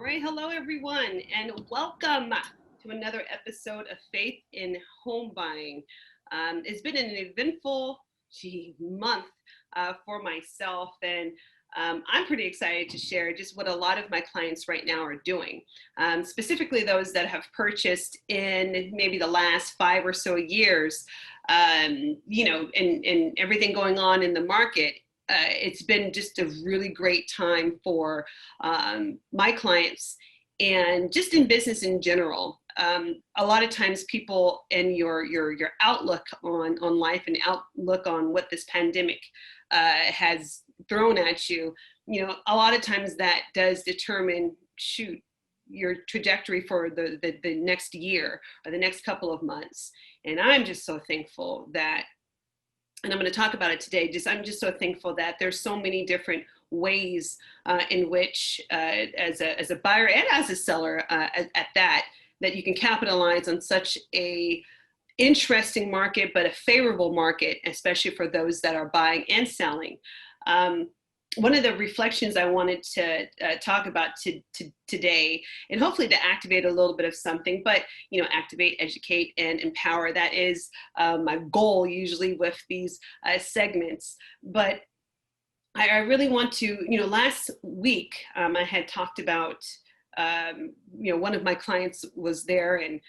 right, hello everyone, and welcome to another episode of Faith in Home Buying. It's been an eventful month for myself, and I'm pretty excited to share just what a lot of my clients right now are doing, specifically those that have purchased in maybe the last 5 or so years. And everything going on in the market. It's been just a really great time for my clients and just in business in general. A lot of times people and your outlook on life and outlook on what this pandemic has thrown at you, a lot of times that does determine, your trajectory for the next year or the next couple of months. And I'm just so thankful that, and I'm going to talk about it today. I'm just so thankful that there's so many different ways in which, as a buyer and as a seller, at that you can capitalize on such a interesting market, but a favorable market, especially for those that are buying and selling. One of the reflections I wanted to talk about today, and hopefully to activate a little bit of something, but activate, educate, and empower. That is my goal usually with these segments. But I really want to, last week I had talked about, one of my clients was there, and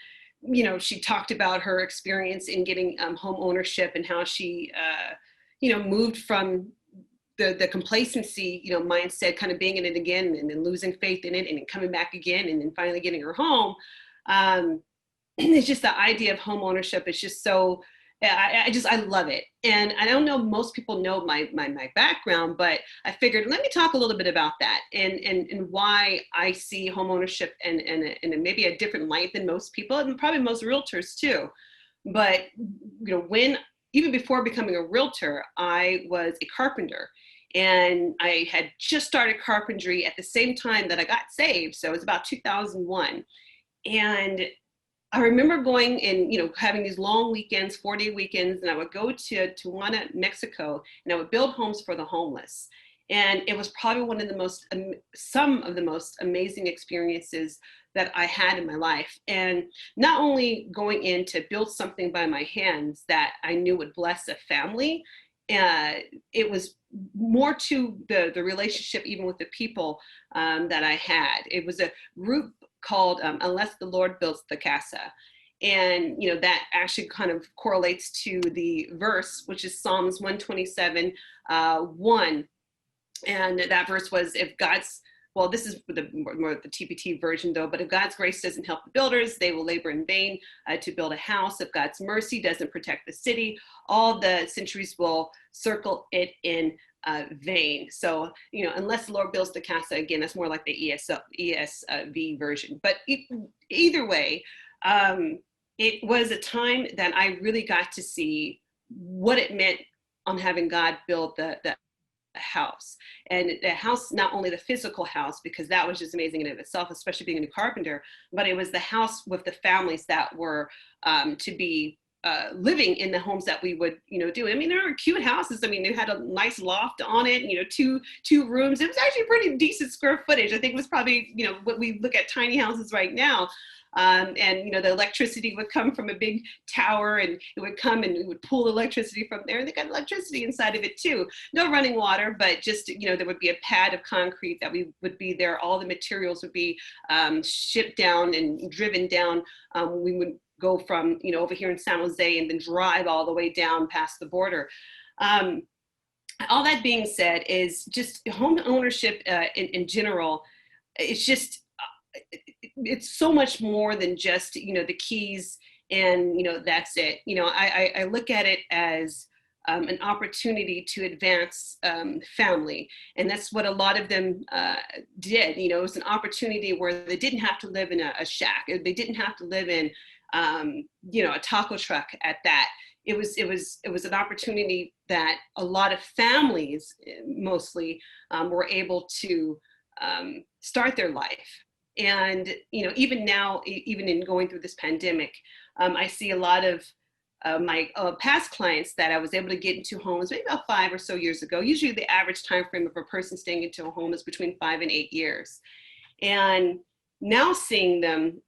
she talked about her experience in getting home ownership and how she, moved from the complacency, mindset, kind of being in it again, and then losing faith in it, and then coming back again, and then finally getting her home. It's just the idea of home ownership is just so. I love it, and I don't know, most people know my background, but I figured let me talk a little bit about that and why I see home ownership and maybe a different light than most people, and probably most realtors too. But when even before becoming a realtor, I was a carpenter. And I had just started carpentry at the same time that I got saved. So it was about 2001. And I remember going and, having these long weekends, 4-day weekends, and I would go to Tijuana, Mexico, and I would build homes for the homeless. And it was probably one of the some of the most amazing experiences that I had in my life. And not only going in to build something by my hands that I knew would bless a family, it was more to the relationship, even with the people that I had. It was a group called Unless the Lord Builds the Casa. And, that actually kind of correlates to the verse, which is Psalms 127, 1. And that verse was, this is more of the TPT version though, but if God's grace doesn't help the builders, they will labor in vain to build a house. If God's mercy doesn't protect the city, all the centuries will circle it in vain. So, unless the Lord builds the casa, again, that's more like the ESV version. But either way, it was a time that I really got to see what it meant on having God build the house. And the house, not only the physical house, because that was just amazing in and of itself, especially being a carpenter, but it was the house with the families that were to be living in the homes that we would, do. I mean, there are cute houses. I mean, they had a nice loft on it, two rooms. It was actually pretty decent square footage. I think it was probably, what we look at tiny houses right now. And the electricity would come from a big tower, and it would come and it would pull electricity from there. And they got electricity inside of it too. No running water, but just, there would be a pad of concrete that would be there. All the materials would be shipped down and driven down. We would go from, over here in San Jose and then drive all the way down past the border. All that being said, is just home ownership in general. It's just, it's so much more than just, the keys and, that's it. I look at it as an opportunity to advance family. And that's what a lot of them did. It was an opportunity where they didn't have to live in a shack. They didn't have to live in, a taco truck at that. It was an opportunity that a lot of families mostly were able to start their life. And, even now, even in going through this pandemic, I see a lot of my past clients that I was able to get into homes maybe about 5 or so years ago. Usually the average time frame of a person staying into a home is between 5 and 8 years. And now seeing them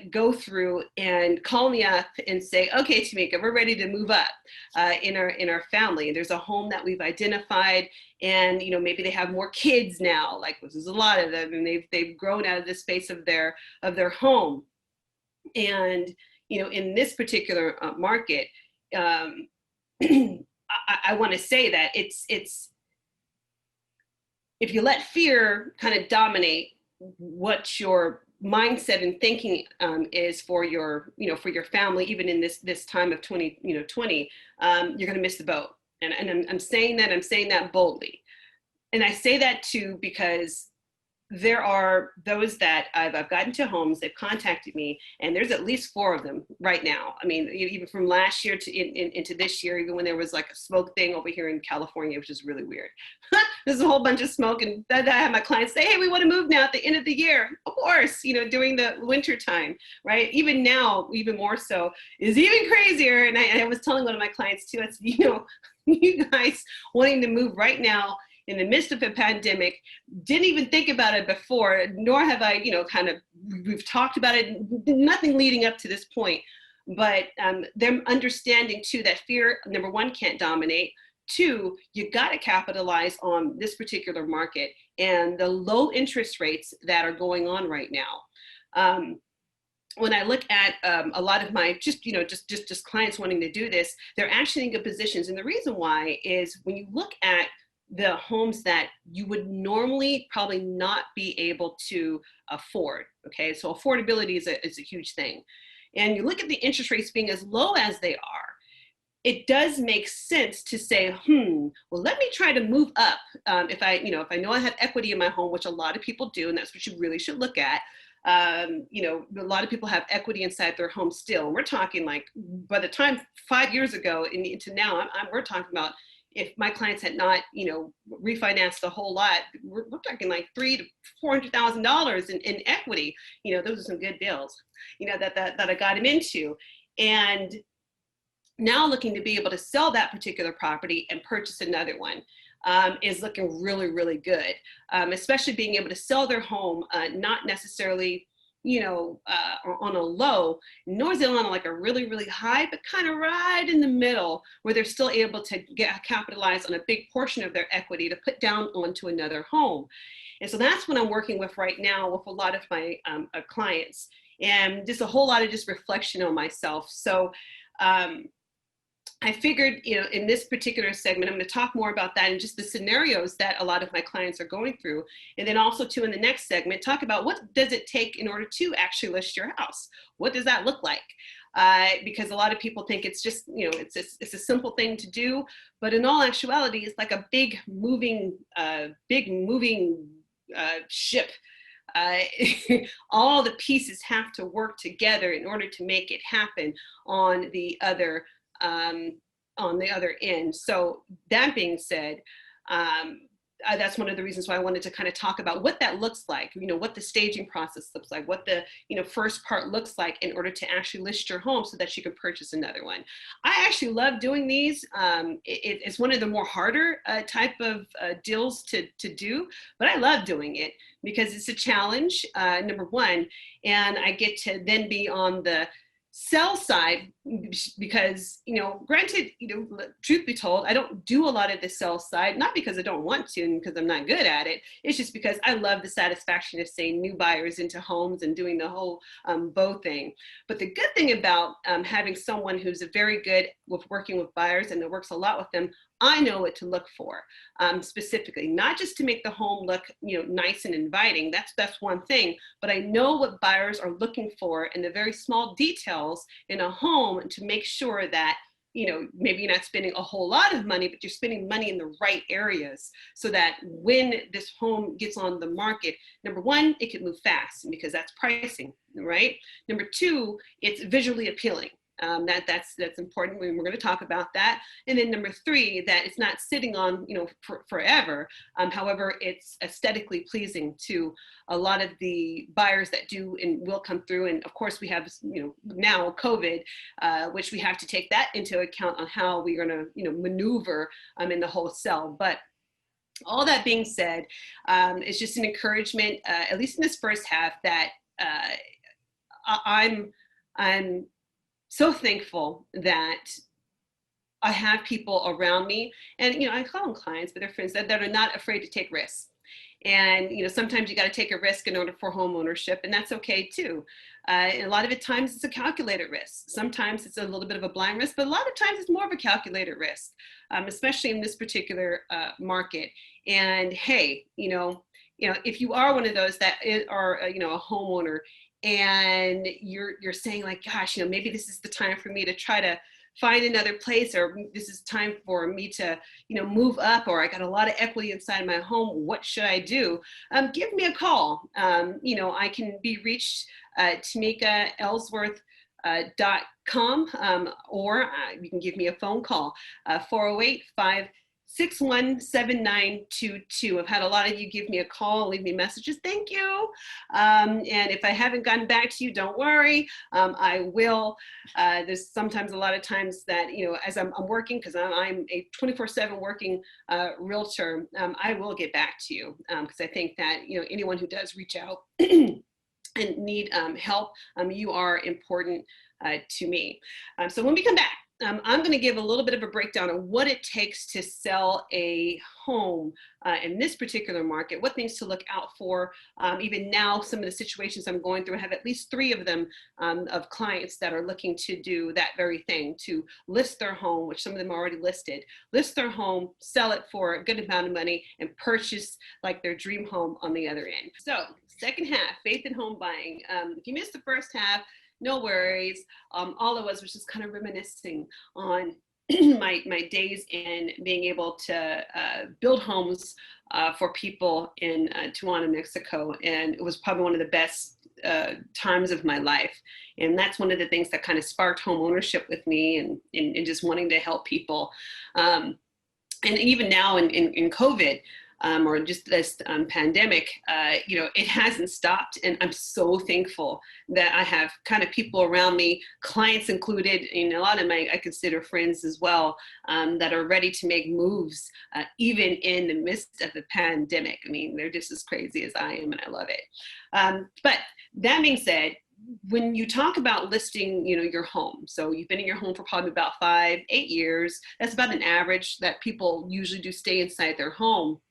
go through and call me up and say, okay, Tamika, we're ready to move up in our family. There's a home that we've identified, and maybe they have more kids now. Like, there's a lot of them, and they've grown out of the space of their home. And in this particular market, um, I want to say that it's if you let fear kind of dominate what your mindset and thinking is for your family, even in this time of 2020, you're going to miss the boat. And I'm saying that boldly, and I say that too because there are those that I've gotten to homes, they've contacted me, and there's at least 4 of them right now. I mean, even from last year to into this year, even when there was like a smoke thing over here in California, which is really weird. There's a whole bunch of smoke, and I have my clients say, hey, we want to move now at the end of the year. Of course, during the winter time, right? Even now, even more so, is even crazier. And I was telling one of my clients too, I said, you guys wanting to move right now in the midst of a pandemic, didn't even think about it before, nor have I, we've talked about it, nothing leading up to this point. But them understanding too that fear, number one, can't dominate. 2, you got to capitalize on this particular market and the low interest rates that are going on right now. When I look at a lot of my just clients wanting to do this, they're actually in good positions. And the reason why is when you look at the homes that you would normally probably not be able to afford. Okay, so affordability is a huge thing. And you look at the interest rates being as low as they are, it does make sense to say, well, let me try to move up. If I know I have equity in my home, which a lot of people do, and that's what you really should look at. A lot of people have equity inside their home still. And we're talking like, by the time 5 years ago into now, we're talking about, if my clients had not, refinanced a whole lot, we're talking like $300,000 to $400,000 in equity. Those are some good deals, that I got him into. And now looking to be able to sell that particular property and purchase another one is looking really, really good. Especially being able to sell their home, not necessarily, on a low, nor is it on like a really, really high, but kind of right in the middle where they're still able to capitalize on a big portion of their equity to put down onto another home. And so that's what I'm working with right now with a lot of my clients, and just a whole lot of just reflection on myself. So I figured, in this particular segment, I'm going to talk more about that and just the scenarios that a lot of my clients are going through. And then also too, in the next segment, talk about what does it take in order to actually list your house? What does that look like? Because a lot of people think it's just, it's a simple thing to do, but in all actuality, it's like a big moving ship. All the pieces have to work together in order to make it happen on the other end. So that being said, that's one of the reasons why I wanted to kind of talk about what that looks like, what the staging process looks like, what the first part looks like in order to actually list your home so that you can purchase another one. I actually love doing these. It's one of the more harder type of deals to do, but I love doing it because it's a challenge, number one, and I get to then be on the sell side because, granted, truth be told, I don't do a lot of the sell side, not because I don't want to and because I'm not good at it. It's just because I love the satisfaction of seeing new buyers into homes and doing the whole bow thing. But the good thing about having someone who's very good with working with buyers and that works a lot with them, I know what to look for specifically, not just to make the home look, nice and inviting. That's one thing, but I know what buyers are looking for in the very small details in a home to make sure that, maybe you're not spending a whole lot of money, but you're spending money in the right areas so that when this home gets on the market, number one, it can move fast because that's pricing, right? Number 2, it's visually appealing. That's important. We're going to talk about that. And then number 3, that it's not sitting on, forever. However, it's aesthetically pleasing to a lot of the buyers that do and will come through. And of course, we have, now COVID, which we have to take that into account on how we're going to, maneuver in the whole sell. But All that being said, it's just an encouragement, at least in this first half, that I'm I'm so thankful that I have people around me, and I call them clients, but they're friends that are not afraid to take risks. And sometimes you got to take a risk in order for home ownership, and that's okay too. And a lot of it times it's a calculated risk. Sometimes it's a little bit of a blind risk, but a lot of times it's more of a calculated risk, especially in this particular market. And hey, if you are one of those that are a homeowner, and you're saying like, gosh, maybe this is the time for me to try to find another place, or this is time for me to move up, or I got a lot of equity inside my home, what should I do? Give me a call. I can be reached Tamika Ellsworth .com, or you can give me a phone call, 408 561 7922. I've had a lot of you give me a call, leave me messages. Thank you. And if I haven't gotten back to you, don't worry. I will. There's sometimes a lot of times that, as I'm working, because I'm a 24/7 working realtor, I will get back to you, because I think that, anyone who does reach out and need help, you are important to me. So when we come back, I'm going to give a little bit of a breakdown of what it takes to sell a home in this particular market, what things to look out for. Even now, some of the situations I'm going through, I have at least 3 of them of clients that are looking to do that very thing, to list their home, which some of them are already listed, list their home, sell it for a good amount of money, and purchase like their dream home on the other end. So second half, faith in home buying. If you missed the first half, no worries. All of us was just kind of reminiscing on my days in being able to build homes for people in Tijuana, Mexico. And it was probably one of the best times of my life. And that's one of the things that kind of sparked home ownership with me, and just wanting to help people. And even now in COVID, or just this pandemic, it hasn't stopped. And I'm so thankful that I have kind of people around me, clients included, and a lot of I consider friends as well, that are ready to make moves, even in the midst of the pandemic. I mean, they're just as crazy as I am, and I love it. But that being said, when you talk about listing, your home, so you've been in your home for probably about 5-8 years, that's about an average that people usually do stay inside their home,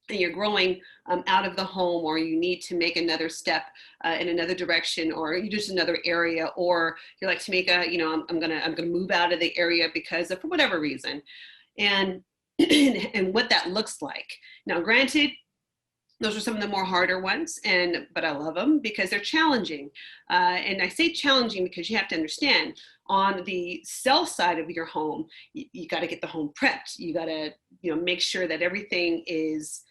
and you're growing out of the home, or you need to make another step in another direction, or you just another area, or you're like, Tamika, I'm gonna move out of the area because of, for whatever reason, and and what that looks like. Now, granted, those are some of the more harder ones, but I love them because they're challenging. And I say challenging because you have to understand, on the sell side of your home, you got to get the home prepped. You got to, make sure that everything is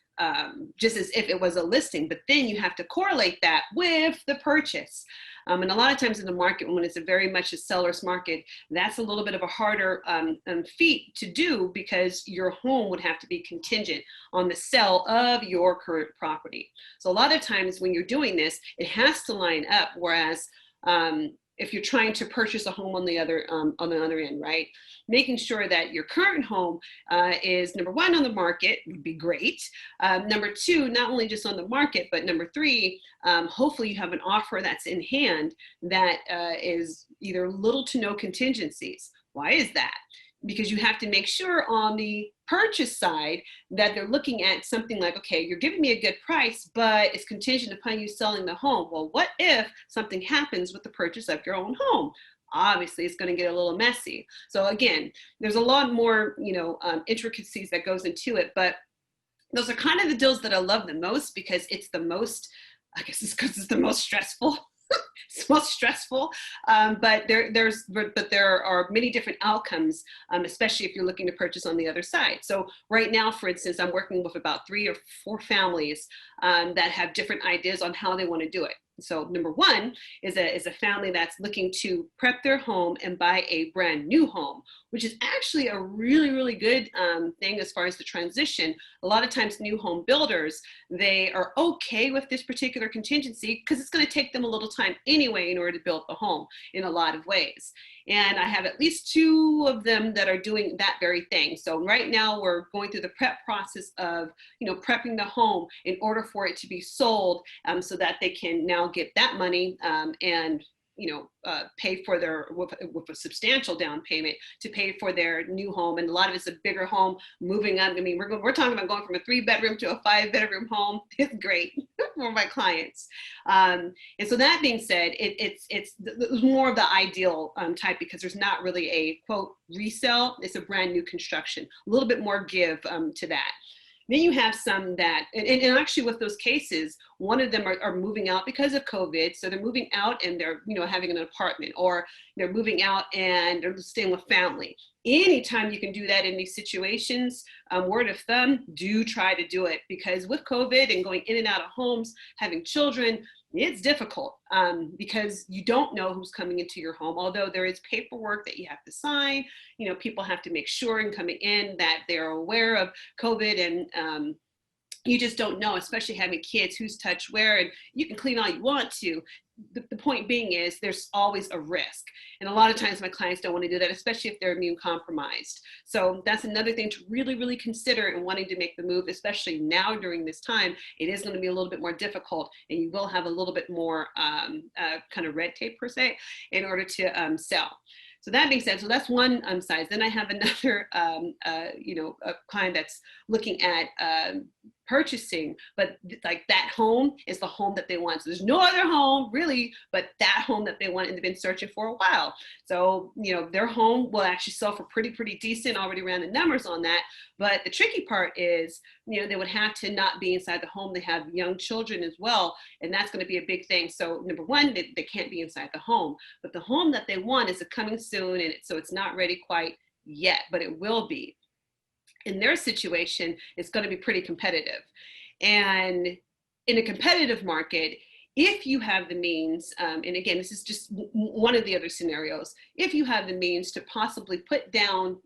just as if it was a listing, but then you have to correlate that with the purchase. And a lot of times in the market, when it's a very much a seller's market, that's a little bit of a harder feat to do, because your home would have to be contingent on the sale of your current property. So a lot of times when you're doing this, it has to line up. Whereas if you're trying to purchase a home on the other end, right? Making sure that your current home is, number 1, on the market would be great. Number 2, not only just on the market, but number 3, hopefully you have an offer that's in hand that is either little to no contingencies. Why is that? Because you have to make sure on the purchase side that they're looking at something like, okay, you're giving me a good price, but it's contingent upon you selling the home. Well, what if something happens with the purchase of your own home? Obviously, it's going to get a little messy. So again, there's a lot more, intricacies that goes into it, but those are kind of the deals that I love the most, because it's the most, I guess it's because it's the most stressful. It's most stressful, but there are many different outcomes, especially if you're looking to purchase on the other side. So right now, for instance, I'm working with about 3 or 4 families that have different ideas on how they want to do it. So number one is a family that's looking to prep their home and buy a brand new home, which is actually a really, really good thing as far as the transition. A lot of times new home builders, they are okay with this particular contingency because it's going to take them a little time anyway in order to build the home in a lot of ways. And I have at least two of them that are doing that very thing. So right now we're going through the prep process of, prepping the home in order for it to be sold, so that they can now get that money, and pay for their, with a substantial down payment to pay for their new home. And a lot of it's a bigger home moving up. I mean, we're talking about going from a 3-bedroom to a 5-bedroom home. It's great for my clients. And so that being said, it's more of the ideal type, because there's not really a quote resale. It's a brand new construction, a little bit more give to that. Then you have some that, and actually with those cases, one of them are moving out because of COVID. So they're moving out and they're, having an apartment, or they're moving out and they're staying with family. Anytime you can do that in these situations, word of thumb, do try to do it, because with COVID and going in and out of homes, having children, it's difficult because you don't know who's coming into your home. Although there is paperwork that you have to sign, people have to make sure in coming in that they're aware of COVID, and you just don't know, especially having kids, who's touched where. And you can clean all you want to. The point being is there's always a risk. And a lot of times my clients don't want to do that, especially if they're immune compromised. So that's another thing to really, really consider in wanting to make the move, especially now during this time. It is going to be a little bit more difficult, and you will have a little bit more kind of red tape per se in order to sell. So that being said, so that's one size. Then I have another, a client that's looking at purchasing, but like that home is the home that they want. So there's no other home really, but that home that they want, and they've been searching for a while. So, their home will actually sell for pretty decent. Already ran the numbers on that. But the tricky part is, they would have to not be inside the home. They have young children as well, and that's going to be a big thing. So number one, they can't be inside the home, but the home that they want is coming soon, and so it's not ready quite yet, but it will be. In their situation, it's going to be pretty competitive. And in a competitive market, if you have the means, and again, this is just one of the other scenarios, if you have the means to possibly put down,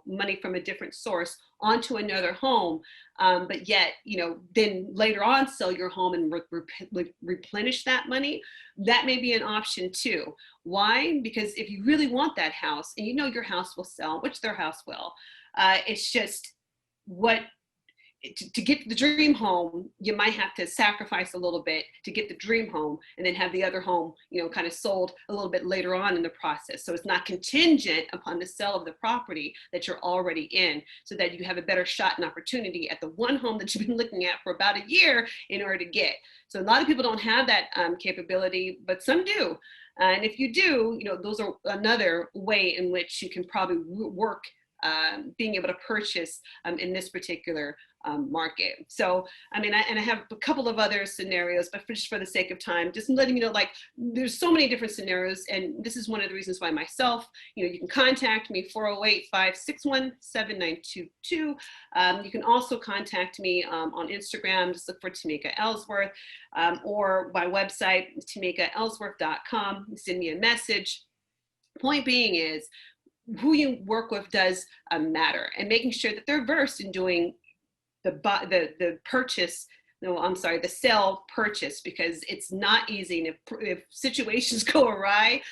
money from a different source onto another home, but yet, then later on sell your home and replenish that money, that may be an option too. Why? Because if you really want that house, and your house will sell, which their house will, it's just to get the dream home, you might have to sacrifice a little bit to get the dream home, and then have the other home, kind of sold a little bit later on in the process. So it's not contingent upon the sale of the property that you're already in, so that you have a better shot and opportunity at the one home that you've been looking at for about a year in order to get. So a lot of people don't have that capability, but some do. And if you do, those are another way in which you can probably work being able to purchase in this particular market. So, I mean, I have a couple of other scenarios, but just for the sake of time, just letting you know, like, there's so many different scenarios. And this is one of the reasons why myself, you can contact me, 408-561-7922. You can also contact me on Instagram, just look for Tamika Ellsworth, or my website, tamikaellsworth.com. Send me a message. Point being is, who you work with does matter, and making sure that they're versed in doing the purchase. No, I'm sorry, the sell purchase, because it's not easy. And if situations go awry,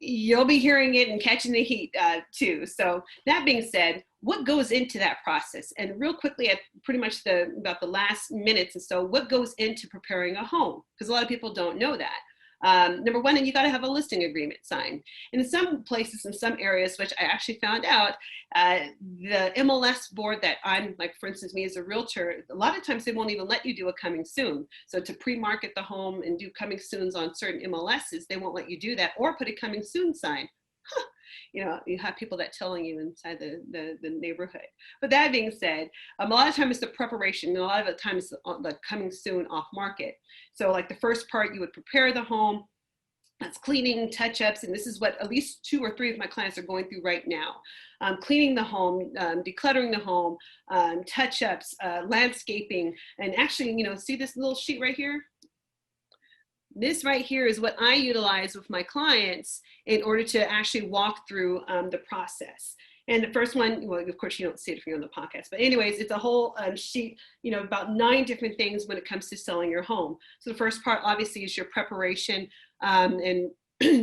you'll be hearing it and catching the heat too. So that being said, what goes into that process? And real quickly, at pretty much about the last minutes and so, what goes into preparing a home? Because a lot of people don't know that. Number one, and you got to have a listing agreement signed. And in some places, in some areas, which I actually found out, the MLS board that I'm, like, for instance, me as a realtor, a lot of times they won't even let you do a coming soon. So to pre-market the home and do coming soons on certain MLSs, they won't let you do that, or put a coming soon sign. Huh. You have people that telling you inside the neighborhood. But that being said, a lot of times it's the preparation, and a lot of the time it's the coming soon off market. So like the first part, you would prepare the home. That's cleaning, touch-ups, and this is what at least 2 or 3 of my clients are going through right now. Cleaning the home, decluttering the home, touch-ups, landscaping, and actually, see this little sheet right here? This right here is what I utilize with my clients in order to actually walk through the process. And the first one, well, of course, you don't see it if you're on the podcast, but anyways, it's a whole sheet, about 9 different things when it comes to selling your home. So the first part, obviously, is your preparation, and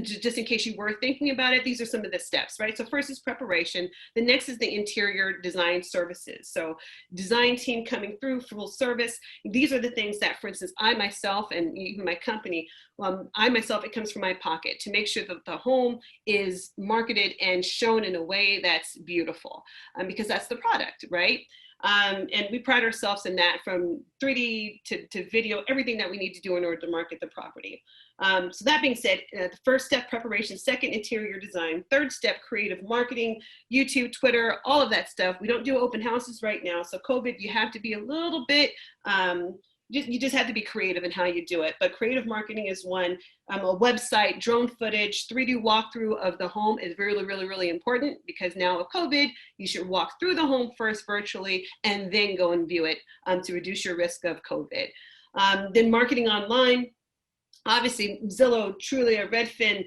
just in case you were thinking about it, these are some of the steps, right? So first is preparation. The next is the interior design services. So design team coming through, full service. These are the things that, for instance, I myself, and even my company, it comes from my pocket to make sure that the home is marketed and shown in a way that's beautiful, because that's the product, right? And we pride ourselves in that, from 3D to video, everything that we need to do in order to market the property. So that being said, the first step, preparation; second, interior design; third step, creative marketing, YouTube, Twitter, all of that stuff. We don't do open houses right now. So COVID, you have to be a little bit, you just have to be creative in how you do it. But creative marketing is one. A website, drone footage, 3D walkthrough of the home is really, really, really important, because now with COVID, you should walk through the home first virtually and then go and view it, to reduce your risk of COVID. Then marketing online. Obviously, Zillow, Trulia, Redfin,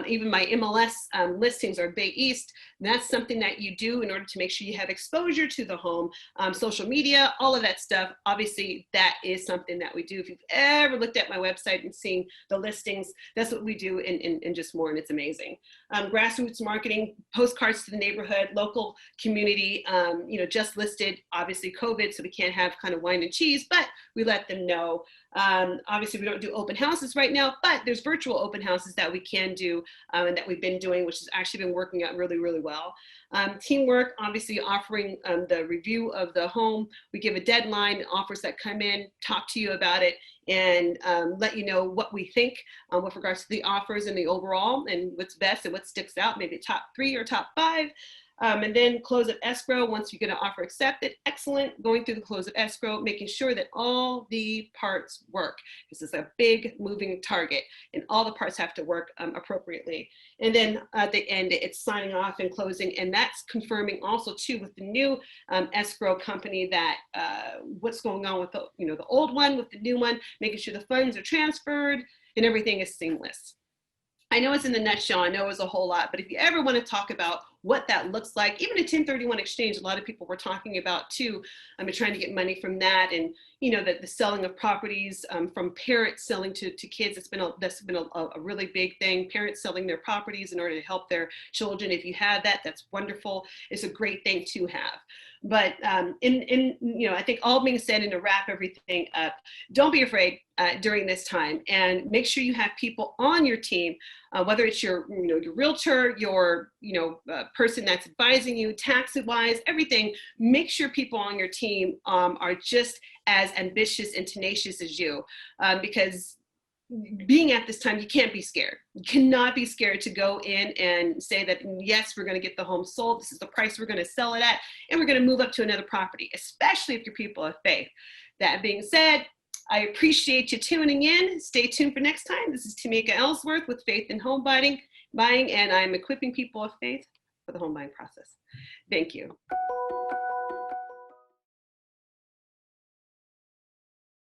even my MLS listings are Bay East. That's something that you do in order to make sure you have exposure to the home. Social media, all of that stuff. Obviously, that is something that we do. If you've ever looked at my website and seen the listings, that's what we do in just more, and it's amazing. Grassroots marketing, postcards to the neighborhood, local community, just listed. Obviously, COVID, so we can't have kind of wine and cheese, but we let them know. Obviously, we don't do open houses right now, but there's virtual open houses that we can do, and that we've been doing, which has actually been working out really, really well. Teamwork, obviously offering the review of the home. We give a deadline, offers that come in, talk to you about it, and let you know what we think with regards to the offers and the overall, and what's best and what sticks out, maybe top 3 or top 5. And then close of escrow. Once you get an offer accepted, excellent. Going through the close of escrow, making sure that all the parts work. This is a big moving target, and all the parts have to work appropriately. And then at the end, it's signing off and closing, and that's confirming also too with the new escrow company that what's going on with the old one with the new one, making sure the funds are transferred and everything is seamless. I know it's in the nutshell, I know it's a whole lot, but if you ever want to talk about what that looks like, even a 1031 exchange, a lot of people were talking about too, trying to get money from that, and the selling of properties, from parents selling to kids, that's been a really big thing. Parents selling their properties in order to help their children. If you have that, that's wonderful. It's a great thing to have. But I think all being said, and to wrap everything up, don't be afraid during this time, and make sure you have people on your team, whether it's your realtor, your person that's advising you, tax-wise, everything. Make sure people on your team are just as ambitious and tenacious as you, because being at this time, you can't be scared. You cannot be scared to go in and say that, yes, we're going to get the home sold. This is the price we're going to sell it at, and we're going to move up to another property, especially if you're people of faith. That being said, I appreciate you tuning in. Stay tuned for next time. This is Tamika Ellsworth with Faith in Home Buying, and I'm equipping people of faith for the home buying process. Thank you.